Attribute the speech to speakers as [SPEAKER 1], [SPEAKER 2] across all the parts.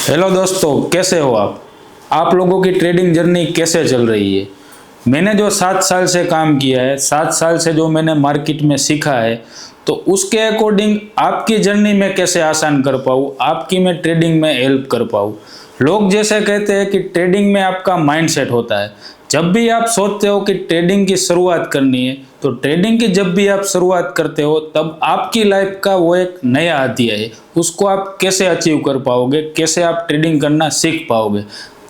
[SPEAKER 1] Hello दोस्तों, कैसे हो आप लोगों की ट्रेडिंग जर्नी कैसे चल रही है। मैंने जो 7 साल से काम किया है, 7 साल से जो मैंने मार्केट में सीखा है, तो उसके अकॉर्डिंग आपकी जर्नी में कैसे आसान कर पाऊँ, आपकी मैं ट्रेडिंग में हेल्प कर पाऊँ। लोग जैसे कहते हैं कि ट्रेडिंग में आपका माइंडसेट होता है। जब भी आप सोचते हो कि ट्रेडिंग की शुरुआत करनी है, तो ट्रेडिंग की जब भी आप शुरुआत करते हो तब आपकी लाइफ का वो एक नया अध्याय है। उसको आप कैसे अचीव कर पाओगे, कैसे आप ट्रेडिंग करना सीख पाओगे।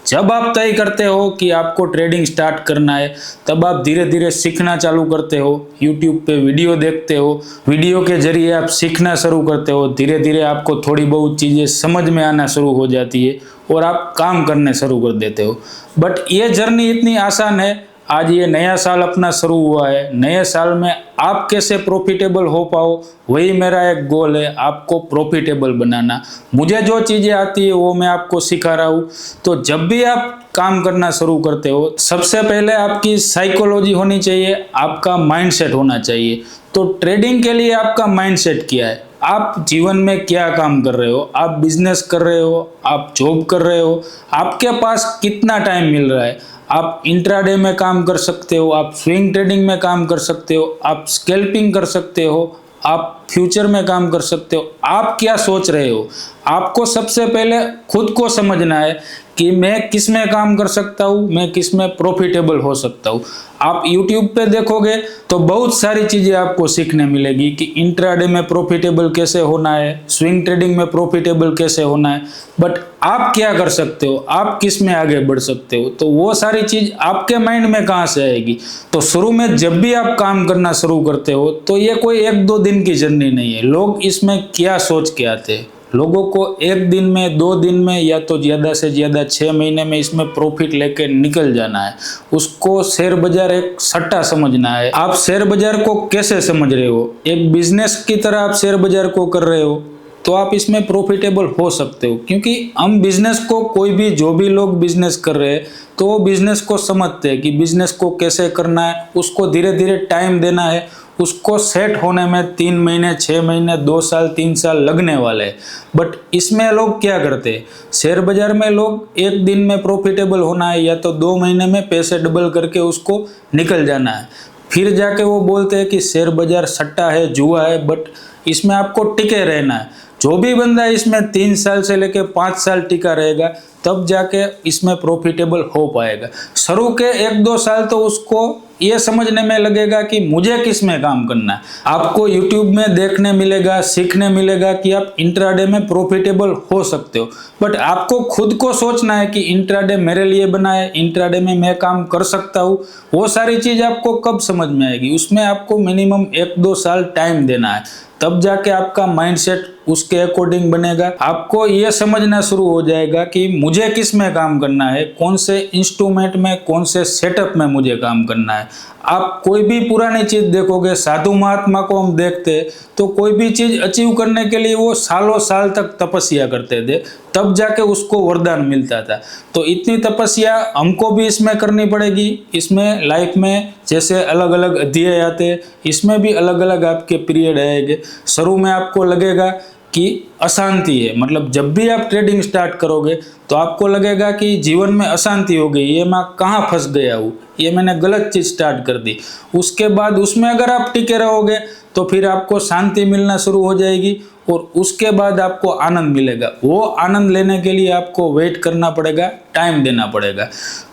[SPEAKER 1] जब आप तय करते हो कि आपको ट्रेडिंग स्टार्ट करना है, तब आप धीरे धीरे सीखना चालू करते हो। यूट्यूब पे वीडियो देखते हो, वीडियो के जरिए आप सीखना शुरू करते हो। धीरे धीरे आपको थोड़ी बहुत चीज़ें समझ में आना शुरू हो जाती है और आप काम करने शुरू कर देते हो। बट ये जर्नी इतनी आसान है। आज ये नया साल अपना शुरू हुआ है, नए साल में आप कैसे प्रॉफिटेबल हो पाओ, वही मेरा एक गोल है, आपको प्रॉफिटेबल बनाना। मुझे जो चीज़ें आती है वो मैं आपको सिखा रहा हूँ। तो जब भी आप काम करना शुरू करते हो, सबसे पहले आपकी साइकोलॉजी होनी चाहिए, आपका माइंडसेट होना चाहिए। तो ट्रेडिंग के लिए आपका माइंडसेट क्या है, आप जीवन में क्या काम कर रहे हो, आप बिजनेस कर रहे हो, आप जॉब कर रहे हो, आपके पास कितना टाइम मिल रहा है। आप इंट्राडे में काम कर सकते हो, आप स्विंग ट्रेडिंग में काम कर सकते हो, आप स्कैल्पिंग कर सकते हो, आप फ्यूचर में काम कर सकते हो। आप क्या सोच रहे हो, आपको सबसे पहले खुद को समझना है कि मैं किस में काम कर सकता हूँ, मैं किस में प्रॉफिटेबल हो सकता हूँ। आप YouTube पे देखोगे तो बहुत सारी चीज़ें आपको सीखने मिलेगी कि इंट्राडे में प्रॉफिटेबल कैसे होना है, स्विंग ट्रेडिंग में प्रॉफिटेबल कैसे होना है। बट आप क्या कर सकते हो, आप किस में आगे बढ़ सकते हो, तो वो सारी चीज़ आपके माइंड में कहाँ से आएगी। तो शुरू में जब भी आप काम करना शुरू करते हो तो ये कोई 1-2 दिन की जर्नी नहीं है। लोग इसमें क्या सोच के आते हैं, लोगों को 1 दिन में, 2 दिन में, या तो ज़्यादा से ज़्यादा 6 महीने में इसमें प्रॉफिट लेके निकल जाना है। उसको शेयर बाजार एक सट्टा समझना है। आप शेयर बाजार को कैसे समझ रहे हो, एक बिजनेस की तरह आप शेयर बाजार को कर रहे हो, तो आप इसमें प्रॉफिटेबल हो सकते हो। क्योंकि हम बिजनेस को, कोई भी जो भी लोग बिजनेस कर रहे हैं, तो वो बिजनेस को समझते हैं कि बिजनेस को कैसे करना है, उसको धीरे धीरे टाइम देना है। उसको सेट होने में 3 महीने, 6 महीने, 2 साल, 3 साल लगने वाले हैं। बट इसमें लोग क्या करते हैं, शेयर बाजार में लोग 1 दिन में प्रॉफिटेबल होना है या तो 2 महीने में पैसे डबल करके उसको निकल जाना है। फिर जाके वो बोलते हैं कि शेयर बाजार सट्टा है, जुआ है। बट इसमें आपको टिके रहना है। जो भी बंदा इसमें 3 साल से लेके 5 साल टिका रहेगा, तब जाके इसमें प्रॉफिटेबल हो पाएगा। शुरू के 1-2 साल तो उसको ये समझने में लगेगा कि मुझे किस में काम करना है। आपको YouTube में देखने मिलेगा, सीखने मिलेगा कि आप इंट्राडे में प्रॉफिटेबल हो सकते हो। बट आपको खुद को सोचना है कि इंट्राडे मेरे लिए बना है, इंट्राडे में मैं काम कर सकता हूँ। वो सारी चीज़ आपको कब समझ में आएगी, उसमें आपको मिनिमम 1-2 साल टाइम देना है। तब जाके आपका माइंडसेट उसके अकॉर्डिंग बनेगा। आपको ये समझना शुरू हो जाएगा कि मुझे किस में काम करना है, कौन से इंस्ट्रूमेंट में, कौन से सेटअप में मुझे काम करना है। आप कोई भी पुरानी चीज़ देखोगे, साधु महात्मा को हम देखते हैं, तो कोई भी चीज़ अचीव करने के लिए वो सालों साल तक तपस्या करते थे, तब जाके उसको वरदान मिलता था। तो इतनी तपस्या हमको भी इसमें करनी पड़ेगी। इसमें लाइफ में जैसे अलग अलग अध्याय आते हैं, इसमें भी अलग अलग आपके पीरियड आएंगे। शुरू में आपको लगेगा कि अशांति है, मतलब जब भी आप ट्रेडिंग स्टार्ट करोगे तो आपको लगेगा कि जीवन में अशांति हो गई, ये मैं कहाँ फंस गया हूँ, ये मैंने गलत चीज़ स्टार्ट कर दी। उसके बाद उसमें अगर आप टिके रहोगे तो फिर आपको शांति मिलना शुरू हो जाएगी और उसके बाद आपको आनंद मिलेगा। वो आनंद लेने के लिए आपको वेट करना पड़ेगा, टाइम देना पड़ेगा।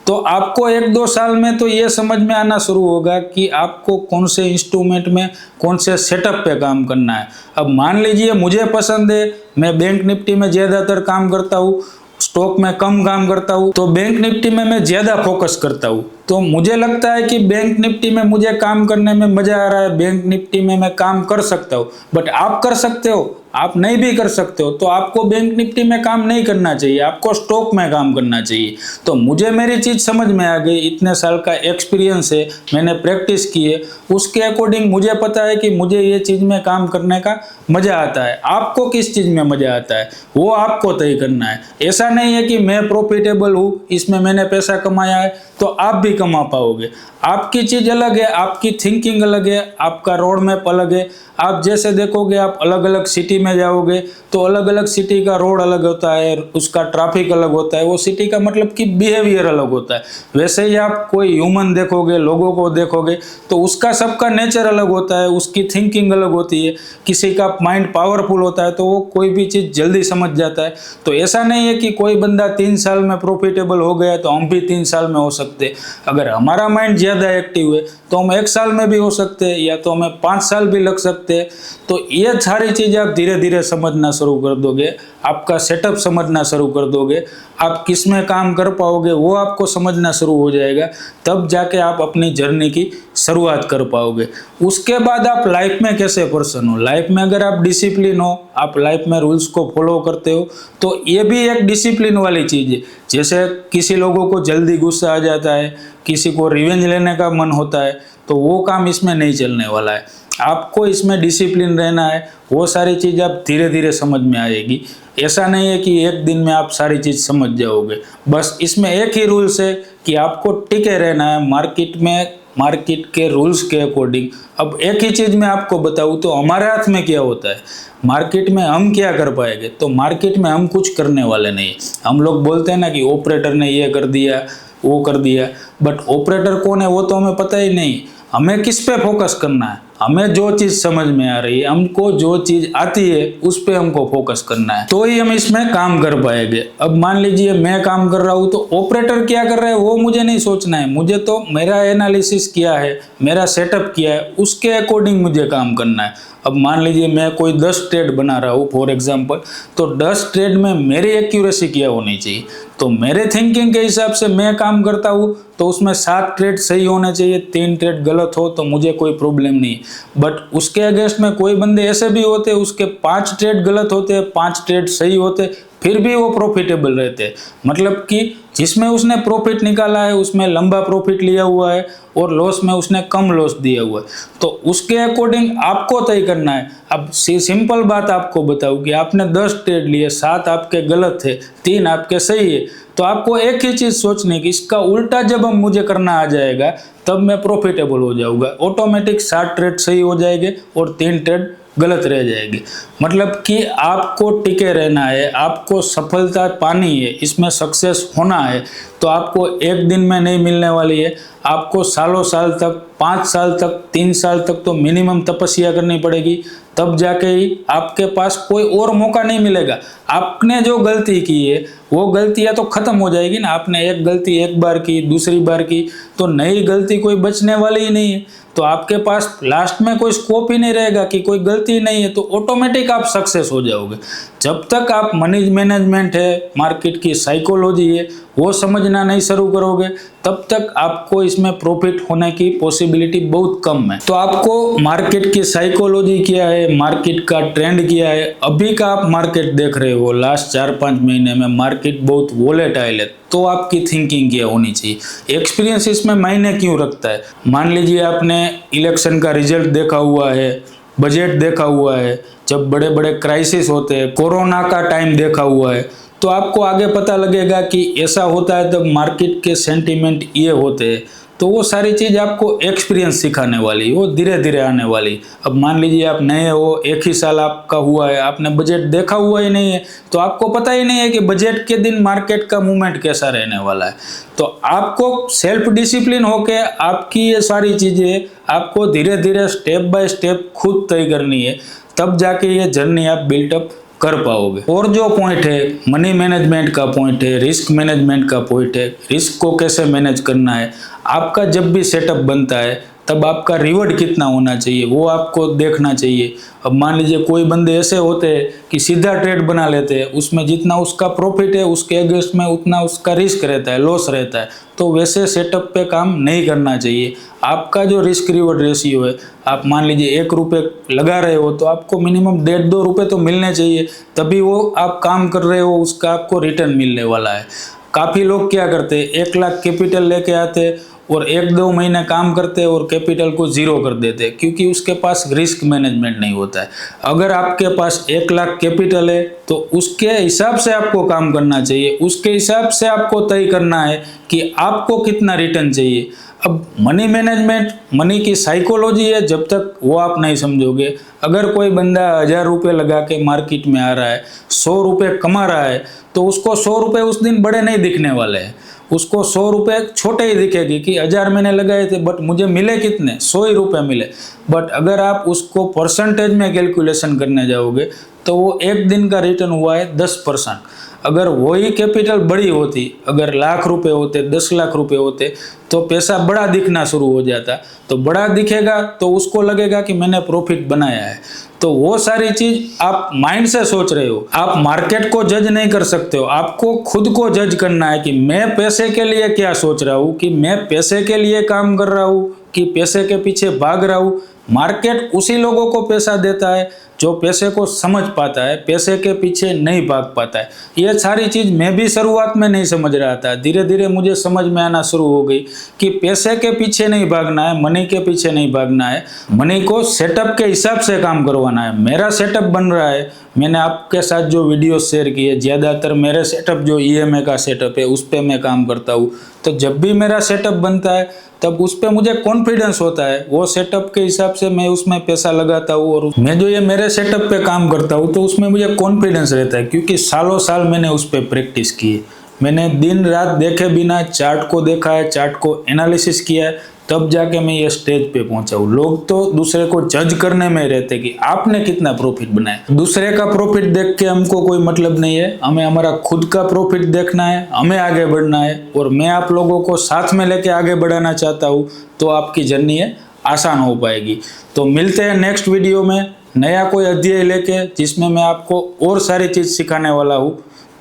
[SPEAKER 1] तो आपको 1-2 साल में तो ये समझ में आना शुरू होगा कि आपको कौन से इंस्ट्रूमेंट में, कौन से सेटअप पे काम करना है। अब मान लीजिए मुझे पसंद है, मैं बैंक निफ्टी में ज़्यादातर काम करता हूँ, स्टॉक में कम काम करता हूँ, तो बैंक निफ्टी में मैं ज़्यादा फोकस करता हूँ। तो मुझे लगता है कि बैंक निफ्टी में मुझे काम करने में मज़ा आ रहा है, बैंक निफ्टी में मैं काम कर सकता हूँ। बट आप कर सकते हो, आप नहीं भी कर सकते हो, तो आपको बैंक निफ्टी में काम नहीं करना चाहिए, आपको स्टॉक में काम करना चाहिए। तो मुझे मेरी चीज़ समझ में आ गई, इतने साल का एक्सपीरियंस है, मैंने प्रैक्टिस की है, उसके अकॉर्डिंग मुझे पता है कि मुझे ये चीज़ में काम करने का मज़ा आता है। आपको किस चीज़ में मज़ा आता है वो आपको तय करना है। ऐसा नहीं है कि मैं प्रॉफिटेबल हूँ, इसमें मैंने पैसा कमाया है तो आप भी कमा पाओगे। आपकी चीज़ अलग है, आपकी थिंकिंग अलग है, आपका रोड मैप अलग है। आप जैसे देखोगे, आप अलग अलग सिटी में जाओगे तो अलग अलग सिटी का रोड अलग होता है, उसका ट्रैफिक अलग होता है, वो सिटी का मतलब कि बिहेवियर अलग होता है। वैसे ही आप कोई ह्यूमन देखोगे, लोगों को देखोगे तो उसका सबका नेचर अलग होता है, उसकी थिंकिंग अलग होती है। किसी का माइंड पावरफुल होता है तो वो कोई भी चीज़ जल्दी समझ जाता है। तो ऐसा नहीं है कि कोई बंदा 3 साल में प्रॉफिटेबल हो गया तो हम भी 3 साल में हो सकते। अगर हमारा माइंड ज़्यादा एक्टिव है तो हम 1 साल में भी हो सकते हैं, या तो हमें 5 साल भी लग सकते हैं। तो ये सारी चीज़ें आप धीरे धीरे समझना शुरू कर दोगे, आपका सेटअप समझना शुरू कर दोगे, आप किस में काम कर पाओगे वो आपको समझना शुरू हो जाएगा, तब जाके आप अपनी जर्नी की शुरुआत कर पाओगे। उसके बाद आप लाइफ में कैसे पर्सन हो, लाइफ में अगर आप डिसिप्लिन हो, आप लाइफ में रूल्स को फॉलो करते हो, तो ये भी एक डिसिप्लिन वाली चीज़ है। जैसे किसी लोगों को जल्दी गुस्सा आ जाता है, किसी को रिवेंज लेने का मन होता है, तो वो काम इसमें नहीं चलने वाला है। आपको इसमें डिसिप्लिन रहना है, वो सारी चीज़ आप धीरे धीरे समझ में आएगी। ऐसा नहीं है कि एक दिन में आप सारी चीज़ समझ जाओगे। बस इसमें एक ही रूल्स है कि आपको टिके रहना है मार्केट में, मार्केट के रूल्स के अकॉर्डिंग। अब एक ही चीज़ मैं आपको बताऊँ तो हमारे हाथ में क्या होता है, मार्केट में हम क्या कर पाएंगे, तो मार्केट में हम कुछ करने वाले नहीं। हम लोग बोलते हैं ना कि ऑपरेटर ने ये कर दिया, वो कर दिया, बट ऑपरेटर कौन है वो तो हमें पता ही नहीं। हमें किस पे फोकस करना है, हमें जो चीज़ समझ में आ रही है, हमको जो चीज़ आती है उस पे हमको फोकस करना है, तो ही हम इसमें काम कर पाएंगे। अब मान लीजिए मैं काम कर रहा हूँ तो ऑपरेटर क्या कर रहा है वो मुझे नहीं सोचना है, मुझे तो मेरा एनालिसिस किया है, मेरा सेटअप किया है, उसके अकॉर्डिंग मुझे काम करना है। अब मान लीजिए मैं कोई 10 ट्रेड बना रहा हूँ फॉर एग्जांपल, तो 10 ट्रेड में मेरी एक्यूरेसी क्या होनी चाहिए, तो मेरे थिंकिंग के हिसाब से मैं काम करता हूँ तो उसमें 7 ट्रेड सही होने चाहिए, 3 ट्रेड गलत हो तो मुझे कोई प्रॉब्लम नहीं। बट उसके अगेंस्ट में कोई बंदे ऐसे भी होते, उसके 5 ट्रेड गलत होते, 5 ट्रेड सही होते, फिर भी वो प्रॉफिटेबल रहते। मतलब कि जिसमें उसने प्रॉफिट निकाला है उसमें लंबा प्रॉफिट लिया हुआ है और लॉस में उसने कम लॉस दिया हुआ है, तो उसके अकॉर्डिंग आपको तय करना है। अब सिंपल बात आपको बताऊं कि आपने 10 ट्रेड लिए, 7 आपके गलत थे, 3 आपके सही है, तो आपको एक ही चीज़ सोचनी कि इसका उल्टा जब हम मुझे करना आ जाएगा तब मैं प्रॉफिटेबल हो जाऊंगा। ऑटोमेटिक 7 ट्रेड सही हो जाएंगे और 3 ट्रेड गलत रह जाएगी। मतलब कि आपको टिके रहना है, आपको सफलता पानी है, इसमें सक्सेस होना है, तो आपको एक दिन में नहीं मिलने वाली है, आपको सालों साल तक, 5 साल तक, 3 साल तक तो मिनिमम तपस्या करनी पड़ेगी, तब जाके ही आपके पास कोई और मौका नहीं मिलेगा। आपने जो गलती की है वो गलतियां तो खत्म हो जाएगी ना, आपने एक गलती एक बार की, दूसरी बार की, तो नई गलती कोई बचने वाली ही नहीं है, तो आपके पास लास्ट में कोई स्कोप ही नहीं रहेगा कि कोई गलती नहीं है, तो ऑटोमेटिक आप सक्सेस हो जाओगे। जब तक आप मनी मैनेजमेंट है, मार्केट की साइकोलॉजी है, वो समझना नहीं शुरू करोगे तब तक आपको इसमें प्रॉफिट होने की पॉसिबिलिटी बहुत कम है। तो आपको मार्केट की साइकोलॉजी क्या है, मार्केट का ट्रेंड क्या है, अभी का आप मार्केट देख रहे हो, लास्ट 4-5 महीने में मार्केट बहुत वोलेटाइल है, तो आपकी थिंकिंग क्या होनी चाहिए, एक्सपीरियंस इसमें मायने क्यों रखता है। मान लीजिए आपने इलेक्शन का रिजल्ट देखा हुआ है, बजट देखा हुआ है, जब बड़े बड़े क्राइसिस होते हैं, कोरोना का टाइम देखा हुआ है, तो आपको आगे पता लगेगा कि ऐसा होता है तब मार्केट के सेंटीमेंट ये होते हैं। तो वो सारी चीज़ आपको एक्सपीरियंस सिखाने वाली, वो धीरे धीरे आने वाली। अब मान लीजिए आप नए हो, एक ही साल आपका हुआ है, आपने बजट देखा हुआ ही नहीं है, तो आपको पता ही नहीं है कि बजट के दिन मार्केट का मूवमेंट कैसा रहने वाला है। तो आपको सेल्फ डिसिप्लिन होके आपकी ये सारी चीज़ें आपको धीरे धीरे स्टेप बाय स्टेप खुद तय करनी है, तब जाके ये जर्नी आप बिल्टअप कर पाओगे। और जो पॉइंट है मनी मैनेजमेंट का पॉइंट है, रिस्क मैनेजमेंट का पॉइंट है, रिस्क को कैसे मैनेज करना है, आपका जब भी सेटअप बनता है तब आपका रिवॉर्ड कितना होना चाहिए वो आपको देखना चाहिए। अब मान लीजिए कोई बंदे ऐसे होते हैं कि सीधा ट्रेड बना लेते हैं, उसमें जितना उसका प्रॉफिट है उसके अगेंस्ट में उतना उसका रिस्क रहता है, लॉस रहता है, तो वैसे सेटअप पे काम नहीं करना चाहिए। आपका जो रिस्क रिवॉर्ड रेशियो है, आप मान लीजिए 1 रुपये लगा रहे हो तो आपको मिनिमम 1.5-2 रुपये तो मिलने चाहिए, तभी वो आप काम कर रहे हो उसका आपको रिटर्न मिलने वाला है। काफ़ी लोग क्या करते हैं, 1 लाख कैपिटल लेके आते हैं और 1-2 महीने काम करते और कैपिटल को जीरो कर देते, क्योंकि उसके पास रिस्क मैनेजमेंट नहीं होता है। अगर आपके पास 1 लाख कैपिटल है तो उसके हिसाब से आपको काम करना चाहिए, उसके हिसाब से आपको तय करना है कि आपको कितना रिटर्न चाहिए। अब मनी मैनेजमेंट, मनी की साइकोलॉजी है, जब तक वो आप नहीं समझोगे। अगर कोई बंदा 1000 रुपये लगा के मार्केट में आ रहा है, 100 रुपये कमा रहा है, तो उसको 100 रुपये उस दिन बड़े नहीं दिखने वाले हैं, उसको 100 रुपये छोटे ही दिखेगी कि 1000 मैंने लगाए थे बट मुझे मिले कितने, 100 ही रुपये मिले। बट अगर आप उसको परसेंटेज में कैलकुलेशन करने जाओगे तो वो एक दिन का रिटर्न हुआ है 10%। अगर वही कैपिटल बड़ी होती, अगर लाख रुपए होते, 10 लाख रुपए होते, तो पैसा बड़ा दिखना शुरू हो जाता। तो बड़ा दिखेगा तो उसको लगेगा कि मैंने प्रॉफिट बनाया है। तो वो सारी चीज आप माइंड से सोच रहे हो, आप मार्केट को जज नहीं कर सकते हो। आपको खुद को जज करना है कि मैं पैसे के लिए क्या सोच रहा हूँ, कि मैं पैसे के लिए काम कर रहा हूँ कि पैसे के पीछे भाग रहा हूँ। मार्केट उसी लोगों को पैसा देता है जो पैसे को समझ पाता है, पैसे के पीछे नहीं भाग पाता है। ये सारी चीज़ मैं भी शुरुआत में नहीं समझ रहा था, धीरे धीरे मुझे समझ में आना शुरू हो गई कि पैसे के पीछे नहीं भागना है, मनी के पीछे नहीं भागना है। मनी को सेटअप के हिसाब से काम करवाना है। मेरा सेटअप बन रहा है, मैंने आपके साथ जो वीडियो शेयर किए, ज़्यादातर मेरे सेटअप जो EMI का सेटअप है उस पर मैं काम करता हूँ। तो जब भी मेरा सेटअप बनता है तब उस पर मुझे कॉन्फिडेंस होता है, वो सेटअप के हिसाब से मैं उसमें पैसा लगाता हूँ। और मैं जो ये मेरे सेटअप पे काम करता हूँ तो उसमें मुझे कॉन्फिडेंस रहता है, क्योंकि सालों साल मैंने उस पर प्रैक्टिस की है। मैंने दिन रात देखे बिना चार्ट को देखा है, चार्ट को एनालिसिस किया है, तब जाके मैं ये स्टेज पे पहुंचा हूँ। लोग तो दूसरे को जज करने में रहते कि आपने कितना प्रॉफिट बनाया। दूसरे का प्रॉफिट देख के हमको कोई मतलब नहीं है, हमें हमारा खुद का प्रॉफिट देखना है, हमें आगे बढ़ना है। और मैं आप लोगों को साथ में लेके आगे बढ़ाना चाहता हूँ, तो आपकी जर्नी है आसान हो पाएगी। तो मिलते हैं नेक्स्ट वीडियो में नया कोई अध्याय लेके, जिसमें मैं आपको और सारी चीज़ सिखाने वाला हूँ।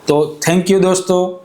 [SPEAKER 1] तो थैंक यू दोस्तों।